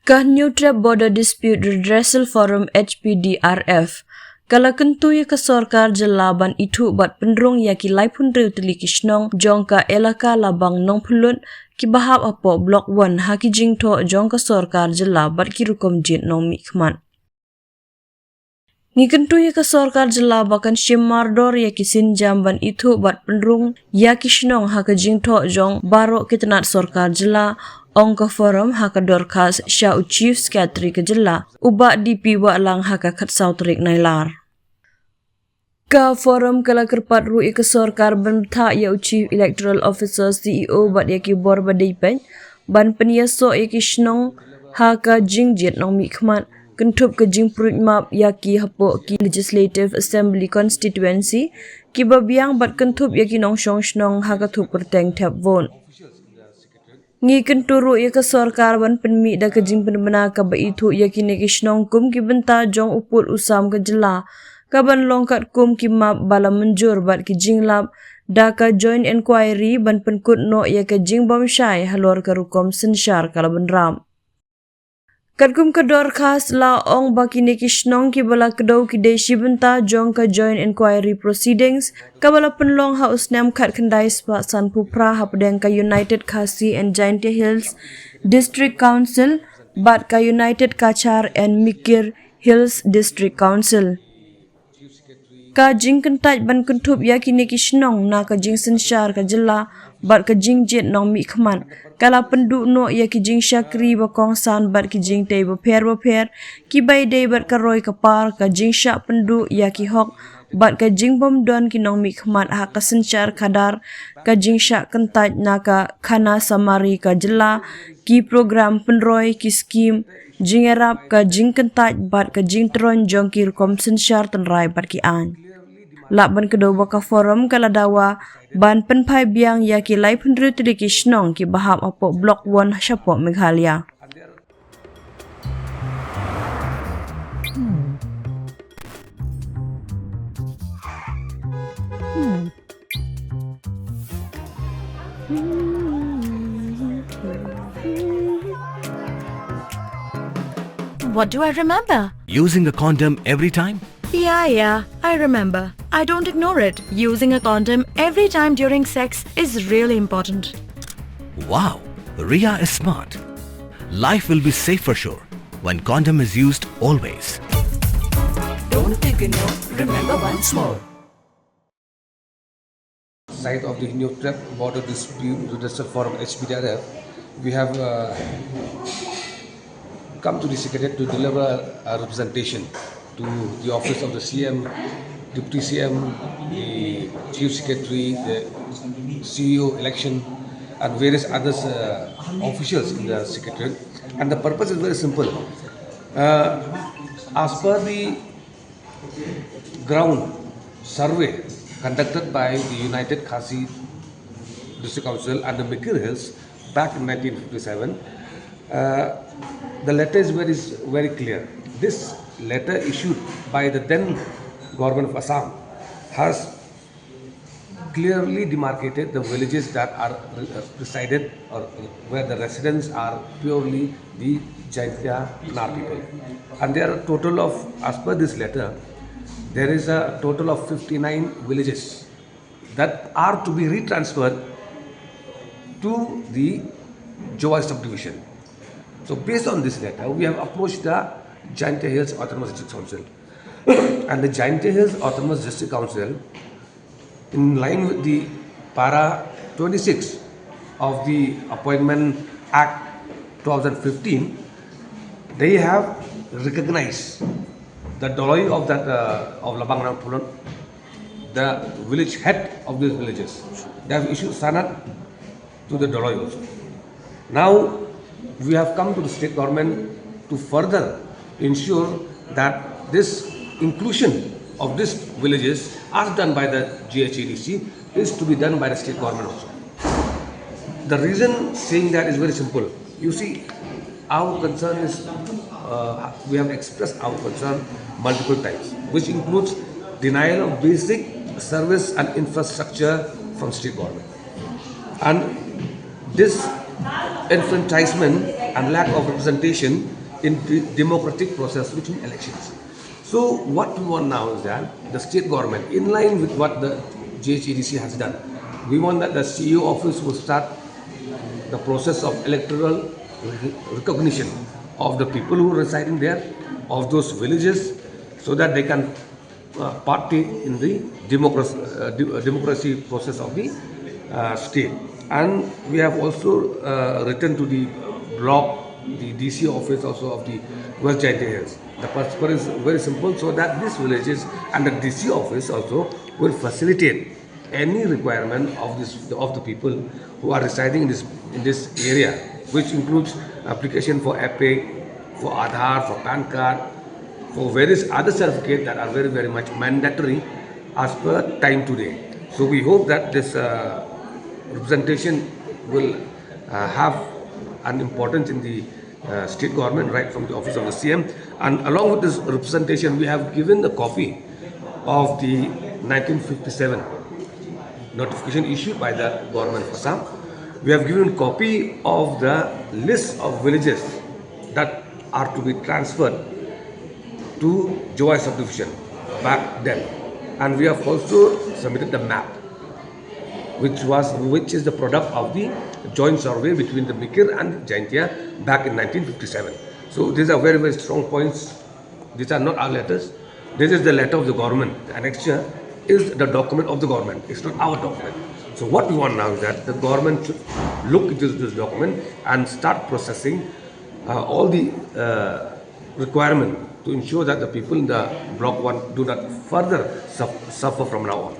Kynthup Border Dispute Redressal Forum HBDRF kala kentuya ke sorkar jelaban itu bat pynrung yaki laipun riu teli ki shnong jongka elaka labang nong pulut ki bahap apo blok 1 haki jingthoh jongka sorkar jelabat ki rukom jit nong mikman. Ngi kentuya ke sorkar jelabakan shimardor yaki sinjam ban itu bat pynrung yaki shnong haka jingthoh jong barok kitenat sorkar jela Ongka forum haka dorkas sya chief secretary ke jela ubak DP wa lang haka khat sautrik nailar. Ka forum kala kerpat rui ke sorkar bentha ya chief electoral officer CEO bat yaki bor badaipen ban peniaso yaki shnong haka jingjit nong mikmat kentup ke jing perut map yaki hapo ki legislative assembly constituency ki babiang bat kentup yaki nong shnong haka thup kerteng tap vote. Ngi kenturu ya ke sorkar ban penmi da ke jing penbena ka ba itu ya ki ne ki shnong kum ki benta jong upul usam ke jela ka ban longkat kum ki map bala menjur bat ki jing lap da ka joint inquiry ban penkut no ya ke jing bom syai halor ka rukom sensyar kala ban ram. Kadkum kedor khas la ong baki ne ki shnong ki bala kedau ki deshi benta jong ka joint inquiry proceedings ka bala penlong ha usnam khat kendai spa san pupra hapdeng ka United Khasi and Jingthoh Hills District Council bat ka United Kachar and Mikir Hills District Council. Ka jing kentaj ban kentup ya ki ne ki shnong na ka jing sensyar ka jela bat ka jing jet nong mi khman kala penduk no ya ki jing syakri ba kongsan bat ki jing tei ba pher ki bai dei bat ka roi ka par ka jing syak penduk ya ki hok bat ka jing bom don ki nong mi khman ha ka sensyar kadar ka jing syak kentaj na ka khana samari ka jela ki program penroi ki skim jing erap ka jing kentaj bat ka jing tron jong ki rukom sensyar tenrai bat ki an. Lakban kedua ka forum kala Dawa ban penpai biang yaki lai penru tedi ki shnong ki bahap apo blok 1 syapo Meghalaya. What do I remember? Using a condom every time? Yeah, I remember. I don't ignore it. Using a condom every time during sex is really important. Wow, Ria is smart. Life will be safe for sure when condom is used always. Don't ignore, remember once more. Side of the Kynthup Border Dispute Redressal Forum HBDRF, we have come to the Secretariat to deliver a representation to the office of the CM, Deputy CM, the Chief Secretary, the CEO election and various other officials in the Secretariat. And the purpose is very simple. As per the ground survey conducted by the United Khasi District Council and the Mikir Hills back in 1957, the letter is very clear. This letter issued by the then government of Assam has clearly demarcated the villages that are resided or where the residents are purely the Jingthoh people. And there are a total of, as per this letter, there is a total of 59 villages that are to be retransferred to the Dawa subdivision. So based on this letter, we have approached the Jingthoh Hills Autonomous District Council. And the Jingthoh Hills Autonomous District Council, in line with the para 26 of the Appointment Act 2015, they have recognized the Doloi of that of Labang Pulon, the village head of these villages. They have issued sanad to the Doloi also. Now we have come to the state government to further ensure that this inclusion of these villages as done by the GHADC is to be done by the state government also. The reason saying that is very simple. You see, our concern is, we have expressed our concern multiple times, which includes denial of basic service and infrastructure from state government. And this enfranchisement and lack of representation in the democratic process, which means elections. So what we want now is that the state government, in line with what the JHEDC has done, we want that the CEO office will start the process of electoral recognition of the people who are residing there, of those villages, so that they can partake in the democracy process of the state. And we have also written to the block, the DC office also of the West Jingthoh Hills. The purpose is very simple, so that these villages and the DC office also will facilitate any requirement of the people who are residing in this area, which includes application for EPIC, for Aadhaar, for PAN card, for various other certificates that are very, very much mandatory as per time today. So we hope that this representation will have an importance in the state government, right from the office of the CM. And along with this representation, we have given a copy of the 1957 notification issued by the government of Assam. We have given a copy of the list of villages that are to be transferred to Joy subdivision back then. And we have also submitted the map, which is the product of the joint survey between the Mikir and Jaintia back in 1957. So these are very, very strong points. These are not our letters. This is the letter of the government. The annexure is the document of the government. It's not our document. So what we want now is that the government should look into this document and start processing all the requirement to ensure that the people in the Block 1 do not further suffer from now on.